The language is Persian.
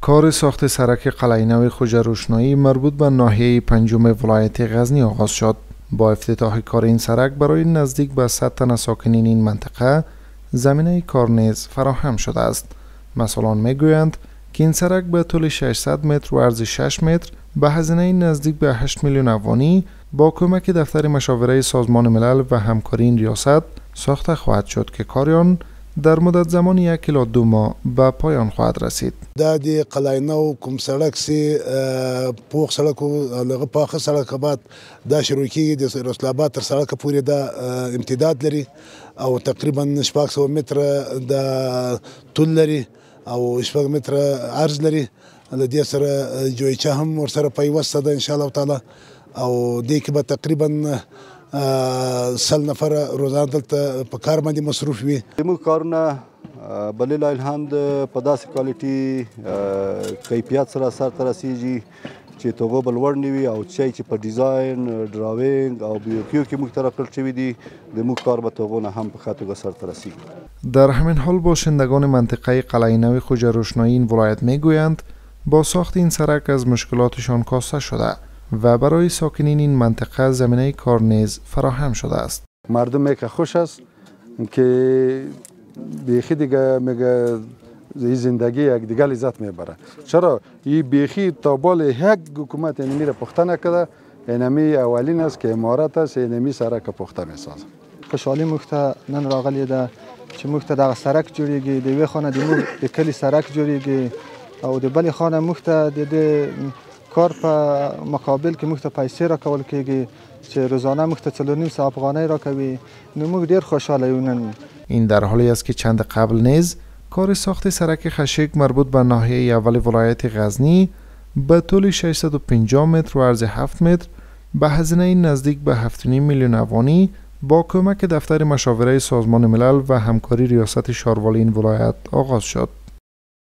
کار ساخت سرک قلعه نو خوجه روشنایی مربوط به ناحیه پنجم ولایت غزنی آغاز شد. با افتتاح کار این سرک برای نزدیک به 100 تن ساکنین این منطقه زمینه کار نیز فراهم شده است. مسئولان میگویند که این سرک به طول 600 متر و عرض 6 متر به هزینه نزدیک به 8 میلیون افغانی با کمک دفتر مشاوره سازمان ملل و همکاری این ریاست ساخته خواهد شد که کار آن در مدت زمان 1 الی 2 ماه به پایان خواهد رسید. دا دی قلعه نو کوم سړک سي پوخ سړک لغه پاخه سړک بعد دا شروع کیږي د رسول آباد تر سړک پورې دا امتداد لري او تقریبا 600 متر د طول لري او 600 متر عرض لري. د دې سره جوړچا هم ور سره پیوسته ده ان شاء الله تعالی او دې کې به تقریبا 100 نفر روزانه دلته په کار باندې مصروف وي. موږ کارونه بلل الحمد په داسې کوالټي کیفیت سره سرته رسیږي چې توغه بل وړ نه وي او چې په ډیزاین ډراوینګ او بیوکیو کې موږ طرف کړل شوی دي د موږ کار به توغه نه هم په خاطر سرته رسیږي. در همین حال باشندگان منطقه قلعه نو خوجه روشنایی این ولایت میگویند با ساخت این سرک از مشکلاتشان کاسته شده و برای ساکنین این منطقه زمینه کار نیز فراهم شده است. مردم که خوش است که بیخی دیگه میگه زندگی یک دیگه لذت میبره. چرا این بیخی تا بال یک حکومت اینمی را پخته نکرده. اینمی اولین است که امارت است اینمی سرک پخته میسازه. خوشحالی مخته نن راغلی ده چې مخته دغه سرک جوړیږي د وی خانه د کلی سرک جوړیږي او د بل خانه مخته د کار په مقابل کې مخته پیسې را کول کېږي چې روزانه مخته 4.5 افغانۍ را کوي. نو موږ ډیر خوشحاله یو نن. این در حالی است که چند قبل نیز کار ساخت سرک خشک مربوط به ناحیه اول ولایت غزنی به طول 650 متر و عرض 7 متر به هزینه نزدیک به 7.5 میلیون افغانی با کمک دفتر مشاوره سازمان ملل و همکاری ریاست شاروال این ولایت آغاز شد.